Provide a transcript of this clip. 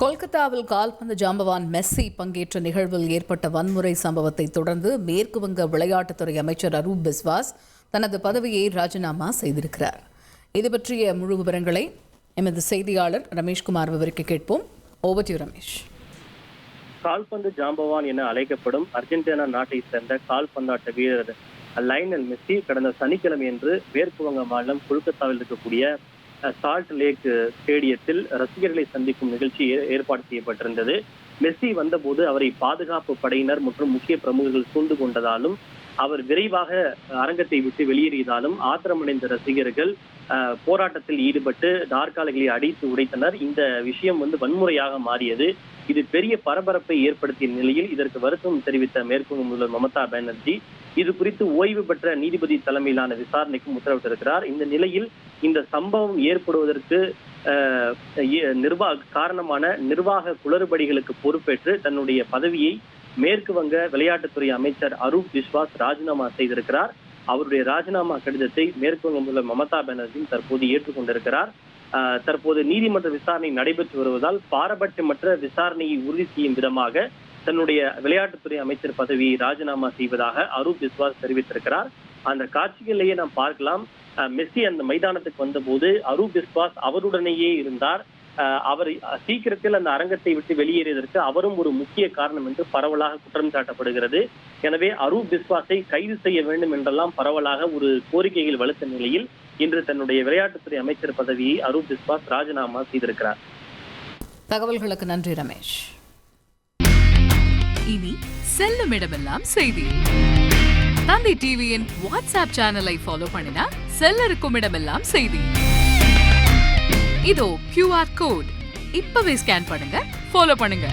கொல்கத்தாவில் கால்பந்து ஜாம்பவான் மெஸ்ஸி பங்கேற்ற நிகழ்வில் ஏற்பட்ட வன்முறை சம்பவத்தை தொடர்ந்து மேற்குவங்க விளையாட்டுத்துறை அமைச்சர் அரூப் பிஸ்வாஸ் தனது பதவியை ராஜினாமா செய்திருக்கிறார். இது பற்றிய முழு விவரங்களை எமது செய்தியாளர் ரமேஷ்குமார் விவரிக்க கேட்போம். Over to Ramesh. கால்பந்து ஜாம்பவான் என அழைக்கப்படும் அர்ஜென்டினா நாட்டை சேர்ந்த கால்பந்தாட்ட வீரர் லயனல் மெஸ்ஸி கடந்த சனிக்கிழமையன்று மேற்கு வங்க மாநிலம் கொல்கத்தாவில் இருக்கக்கூடிய சால்ட் லேக் ஸ்டேடியத்தில் ரசிகர்களை சந்திக்கும் நிகழ்ச்சி ஏற்பாடு செய்யப்பட்டிருந்தது. மெஸ்ஸி வந்தபோது அவரை பாதுகாப்பு படையினர் மற்றும் முக்கிய பிரமுகர்கள் சூழ்ந்து கொண்டதாலும் அவர் விரைவாக அரங்கத்தை விட்டு வெளியேறியதாலும் ஆத்திரமடைந்த ரசிகர்கள் போராட்டத்தில் ஈடுபட்டு நாற்காலிகளை அடித்து உடைத்தனர். இந்த விஷயம் வன்முறையாக மாறியது. இது பெரிய பரபரப்பை ஏற்படுத்திய நிலையில் இதற்கு வருத்தம் தெரிவித்த மேற்குவங்க முதல்வர் மமதா பானர்ஜி இது குறித்து ஓய்வு பெற்ற நீதிபதி தலைமையிலான விசாரணைக்கும் உத்தரவிட்டிருக்கிறார். இந்த நிலையில் இந்த சம்பவம் ஏற்படுவதற்கு காரணமான நிர்வாக குளறுபடிகளுக்கு பொறுப்பேற்று தன்னுடைய பதவியை மேற்கு வங்க விளையாட்டுத்துறை அமைச்சர் அரூப் பிஸ்வாஸ் ராஜினாமா செய்திருக்கிறார். அவருடைய ராஜினாமா கடிதத்தை மேற்கு வங்க முதல்வர் மமதா பானர்ஜி தற்போது ஏற்றுக்கொண்டிருக்கிறார். தற்போது நீதிமன்ற விசாரணை நடைபெற்று வருவதால் பாரபட்சமற்ற விசாரணையை உறுதி செய்யும் விதமாக தன்னுடைய விளையாட்டுத்துறை அமைச்சர் பதவியை ராஜினாமா செய்வதாக அரூப் பிஸ்வாஸ் தெரிவித்திருக்கிறார். அந்த காட்சிகளிலேயே நாம் பார்க்கலாம். மெஸ்ஸி அந்த மைதானத்துக்கு வந்தபோது அரூப் பிஸ்வாஸ் அவருடனேயே இருந்தார். அவர் சீக்கிரத்தில் அந்த அரங்கத்தை விட்டு வெளியேறியதற்கு அவரும் ஒரு முக்கிய காரணம் என்று பரவலாக குற்றம் சாட்டப்படுகிறது. எனவே அரூப் பிஸ்வாஸை கைது செய்ய வேண்டும் என்றெல்லாம் பரவலாக ஒரு கோரிக்கைகள் வலுத்த நிலையில் இன்று தன்னுடைய விளையாட்டுத்துறை அமைச்சர் பதவியை அரூப் பிஸ்வாஸ் ராஜினாமா செய்திருக்கிறார். தகவல்களுக்கு நன்றி ரமேஷ். இனி செல்லும் இடமெல்லாம் செய்தி. தந்தை டிவியின் வாட்ஸ்அப் சேனலை ஃபாலோ பண்ணினா செல்ல இருக்கும் இடமெல்லாம் செய்தி. இதோ QR கோட் இப்பவே ஸ்கேன் பண்ணுங்க, ஃபாலோ பண்ணுங்க.